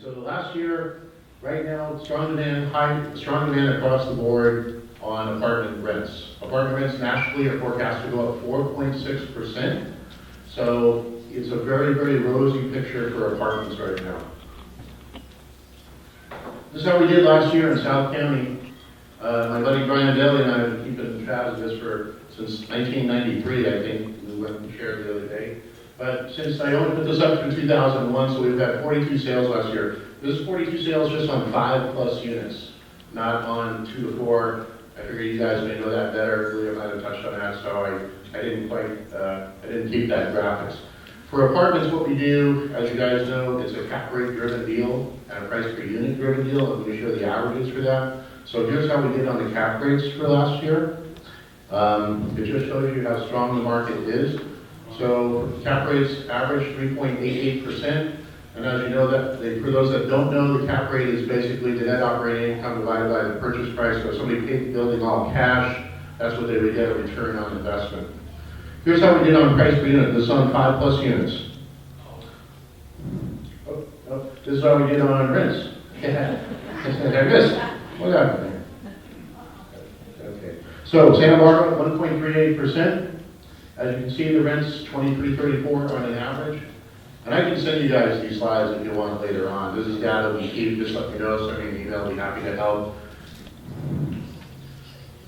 So the last year, right now, strong demand across the board on apartment rents. Apartment rents nationally are forecast to go up 4.6%. So it's a very, very rosy picture for apartments right now. This is how we did last year in South County. My buddy Brian Daly and I have been keeping track of this since 1993, I think. We went and shared the other day. But since I only put this up through 2001, so we've had 42 sales last year. This is 42 sales just on 5+ units, not on 2 to 4. I figure you guys may know that better. William might have touched on that, so I didn't keep that graphics. For apartments, what we do, as you guys know, it's a cap rate driven deal and a price per unit driven deal, and we show the averages for that. So here's how we did on the cap rates for last year. It just shows you how strong the market is. So cap rates average 3.88%, and as you know, for those that don't know, the cap rate is basically the net operating income divided by the purchase price. So if somebody paid the building all cash, that's what they would get a return on investment. Here's how we did on price per unit. This is on 5+ units. This is how we did on rents. There it is. What happened there? Okay. So Santa Barbara, 1.38%. As you can see, the rent's $23.34 on an average. And I can send you guys these slides if you want later on. This is data we keep. Just let me know. Send me an email. I'll be happy to help.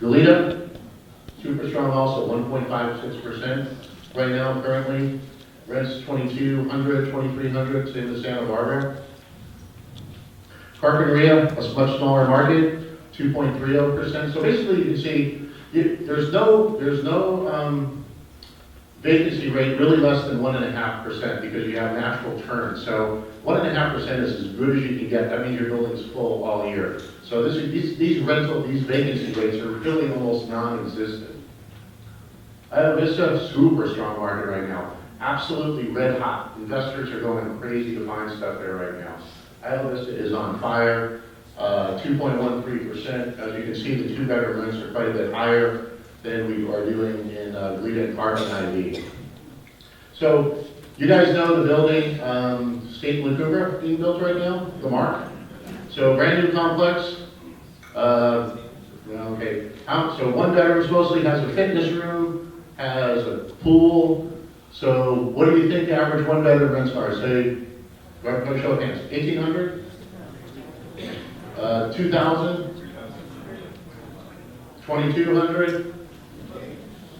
Goleta, super strong also, 1.56%. Right now, currently, rent's $2,200, $2,300, same as Santa Barbara. Carpinteria, a much smaller market, 2.30%. So basically, you can see there's no vacancy rate really less than 1.5% because you have natural turn. So 1.5% is as good as you can get. That means your building's full all year. So these vacancy rates are really almost non-existent. This is a super strong market right now. Absolutely red hot. Investors are going crazy to find stuff there right now. Isla Vista is on fire, 2.13%. As you can see, the 2-bedroom rents are quite a bit higher than we are doing in Goleta and Carbon IV. So you guys know the building, State Vancouver being built right now, the Mark. So brand new complex. Okay. So 1 bedrooms mostly has a fitness room, has a pool. So what do you think the average 1-bedroom rents are? Say, go ahead and show of hands. 1,800? 2,000? 2,200?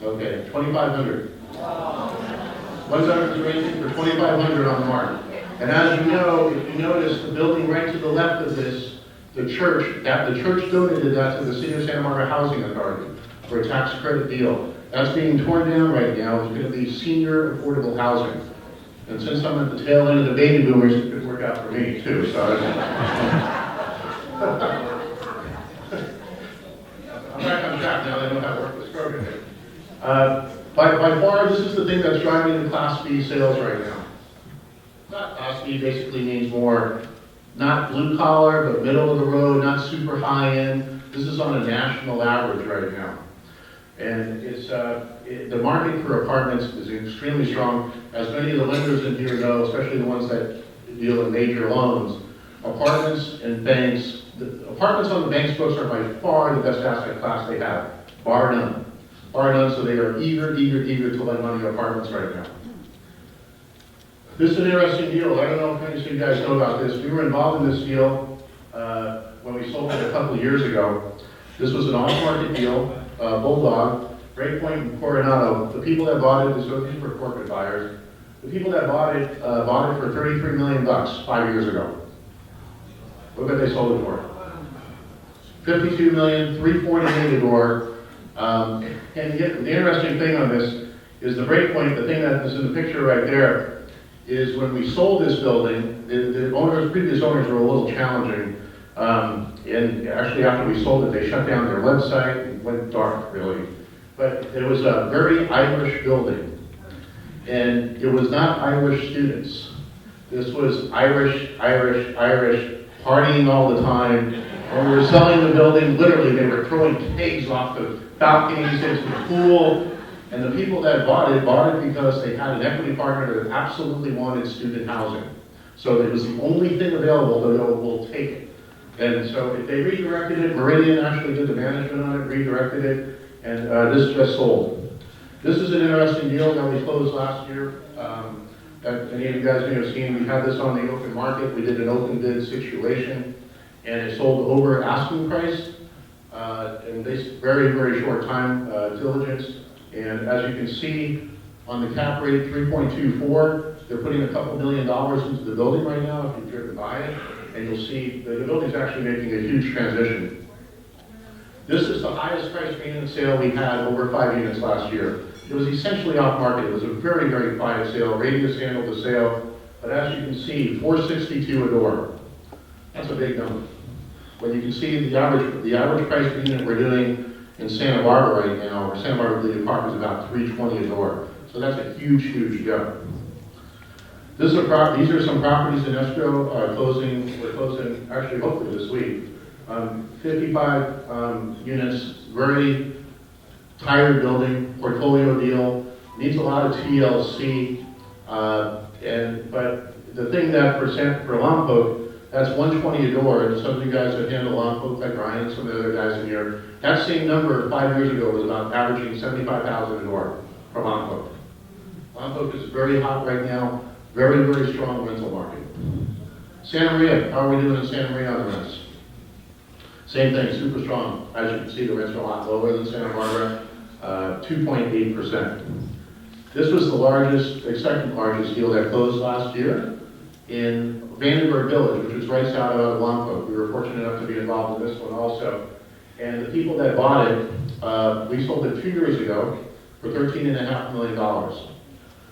Okay, 2,500. One bedroom ranging for 2,500 on the market. And as you know, if you notice, the building right to the left of this, the church donated that to the City of Santa Barbara Housing Authority for a tax credit deal. That's being torn down right now. It's going to be senior affordable housing. And since I'm at the tail end of the baby boomers, it could work out for me too. So I'm back on track now. I know how to work this program. By far, this is the thing that's driving the Class B sales right now. Class B basically means more, not blue collar, but middle of the road, not super high end. This is on a national average right now. And it's the market for apartments is extremely strong. As many of the lenders in here know, especially the ones that deal in major loans, apartments and banks, apartments on the bank's books are by far the best asset class they have, bar none. Bar none, so they are eager to lend money to apartments right now. This is an interesting deal. I don't know if any of you guys know about this. We were involved in this deal when we sold it a couple of years ago. This was an off-market deal. Bulldog, Great Point in Coronado. The people that bought it, these were corporate buyers. The people that bought it for $33 million 5 years ago. Look what they sold it for. $52 million, $348 a door. And the interesting thing on this is the break point, the thing that is in the picture right there, is when we sold this building, the previous owners were a little challenging. And actually after we sold it, they shut down their website and went dark, really. But it was a very Irish building. And it was not Irish students. This was Irish, partying all the time. When we were selling the building, literally they were throwing kegs off the balconies into the pool. And the people that bought it because they had an equity partner that absolutely wanted student housing. So it was the only thing available, we'll take it. And so if they redirected it, Meridian actually did the management on it, redirected it, and this just sold. This is an interesting deal that we closed last year. That many of you guys may have seen. We had this on the open market. We did an open bid situation, and it sold over asking price. And very, very short time diligence. And as you can see on the cap rate, 3.24, they're putting a couple $1 million into the building right now if you've driven by it. And you'll see the building's actually making a huge transition. This is the highest price per unit sale we had, over 5 units last year. It was essentially off market. It was a very, very quiet sale. Radius handled the sale. But as you can see, $462 a door. That's a big number. When you can see the average price per unit we're doing in Santa Barbara right now, or Santa Barbara League Park, is about $320 a door. So that's a huge, huge jump. These are some properties in escrow we're closing actually hopefully this week. 55 units, very tired building, portfolio deal, needs a lot of TLC, but the thing that for Lompoc, that's $120 a door, and some of you guys that handle Lompoc, like Ryan and some of the other guys in here, that same number 5 years ago was about averaging $75,000 a door for Lompoc. Lompoc is very hot right now, very, very strong rental market. Santa Maria, how are we doing in Santa Maria on the rents? Same thing, super strong. As you can see, the rents are a lot lower than Santa Barbara, 2.8%. This was the second largest deal that closed last year in Vandenberg Village, which was right south of Lompoc. We were fortunate enough to be involved in this one also. And the people that bought it, we sold it 2 years ago for $13.5 million.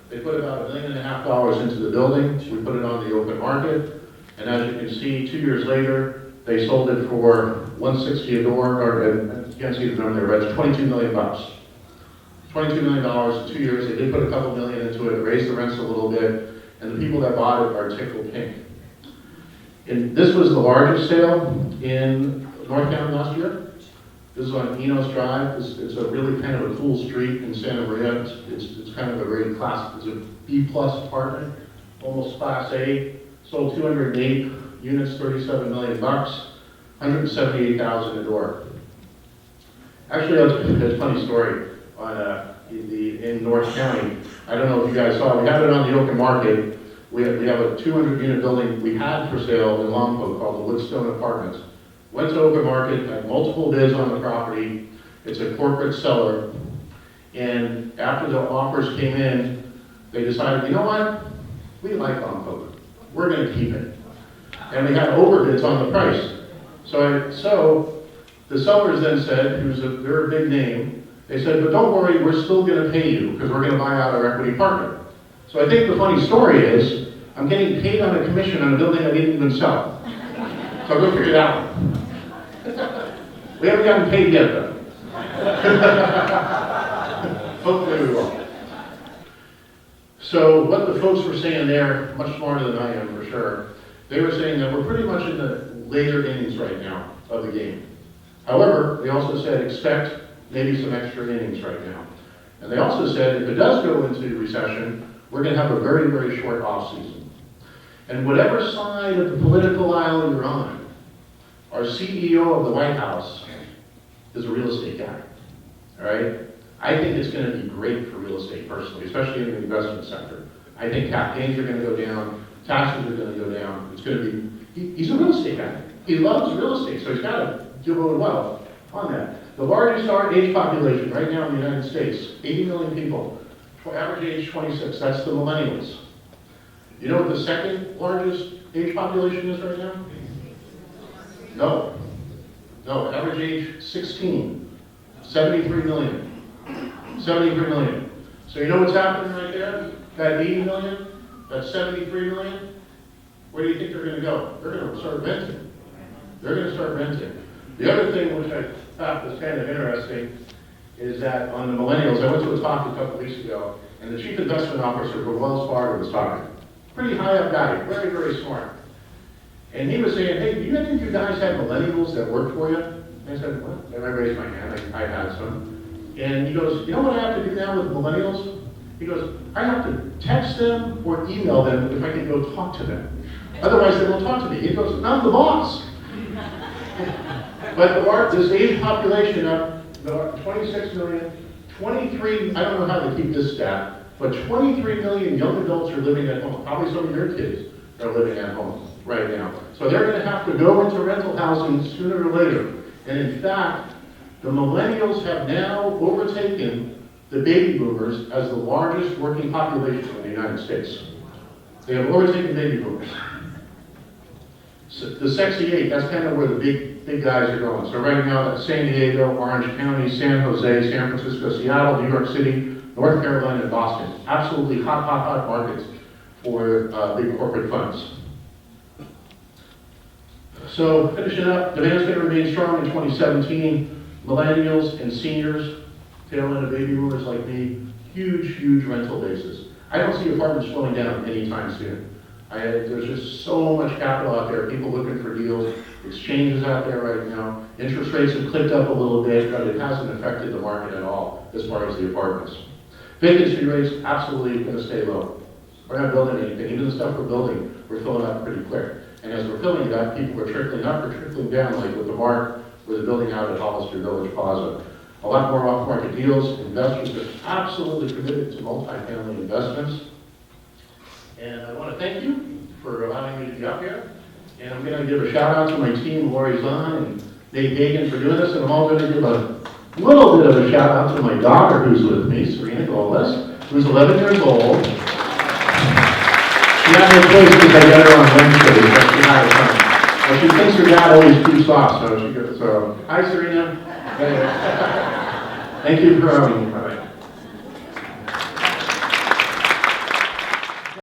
They put about $1.5 million into the building. We put it on the open market. And as you can see, 2 years later, they sold it for $160 a door, or you can't see the number there, but it's $22 million. $22 million in 2 years. They did put a couple million into it, raised the rents a little bit, and the people that bought it are tickled pink. And this was the largest sale in North County last year. This is on Enos Drive. It's a really kind of a cool street in Santa Maria. It's kind of a very it's a B+ apartment, almost Class A. Sold 208 units, $37 million, $178,000 a door. Actually, that's a funny story on in North County. I don't know if you guys saw it. We had it on the open market. We have a 200-unit building we had for sale in Lompoc called the Woodstone Apartments. Went to open market, had multiple bids on the property. It's a corporate seller. And after the offers came in, they decided, you know what? We like Lompoc. We're going to keep it. And they had overbids on the price. So the sellers then said, they're a big name, they said, but don't worry, we're still going to pay you because we're going to buy out our equity partner. So I think the funny story is, I'm getting paid on a commission on a building I didn't even sell. So go figure that one. We haven't gotten paid yet, though. Hopefully we will. So what the folks were saying there, much smarter than I am for sure, they were saying that we're pretty much in the later innings right now of the game. However, they also said expect maybe some extra innings right now. And they also said if it does go into recession, we're going to have a very, very short off season. And whatever side of the political aisle you're on, our CEO of the White House is a real estate guy. All right? I think it's going to be great for real estate personally, especially in the investment sector. I think cap gains are going to go down, taxes are going to go down. It's going to be, he's a real estate guy. He loves real estate, so he's got to do well on that. The largest age population right now in the United States, 80 million people, average age 26, that's the millennials. You know what the second largest age population is right now? No, average age 16, 73 million. 73 million. So you know what's happening right there? That 80 million, that 73 million, where do you think they're going to go? They're going to start renting. They're going to start renting. The other thing which I thought was kind of interesting is that on the millennials, I went to a talk a couple weeks ago, and the chief investment officer for Wells Fargo was talking. Pretty high up guy, very, very smart. And he was saying, hey, do you any of you guys have millennials that work for you? And I said, what? And I raised my hand, I had some. And he goes, you know what I have to do now with millennials? He goes, I have to text them or email them if I can go talk to them. Otherwise, they won't talk to me. He goes, I'm the boss. But this age population of 26 million, 23, I don't know how they keep this stat, but 23 million young adults are living at home. Probably some of your kids are living at home right now. So they're going to have to go into rental housing sooner or later. And in fact, the millennials have now overtaken the baby boomers as the largest working population in the United States. They have overtaken baby boomers. So the sexy eight, that's kind of where the big guys are going. So right now, that's San Diego, Orange County, San Jose, San Francisco, Seattle, New York City, North Carolina, and Boston. Absolutely hot markets for big corporate funds. So finishing up, demand is going to remain strong in 2017. Millennials and seniors, tail end of baby boomers like me, huge rental bases. I don't see apartments slowing down anytime soon. There's just so much capital out there, people looking for deals, exchanges out there right now. Interest rates have clicked up a little bit, but it hasn't affected the market at all as far as the apartments. Vacancy rates absolutely going to stay low. We're not building anything. Even the stuff we're building, we're filling up pretty quick. And as we're filling it up, people are trickling up or trickling down, like with the Mark, with the building out at Hollister Village Plaza. A lot more off-market deals. Investors are absolutely committed to multifamily investments. And I want to thank you for allowing me to be up here. And I'm going to give a shout out to my team, Lori Zahn and Dave Hagan, for doing this. And I'm also going to give a little bit of a shout out to my daughter who's with me, Serena Golis, who's 11 years old. She had no choice because I got her on Wednesday, but she had fun. Well, she thinks her dad always keeps off, so hi Serena. Thank you for having me.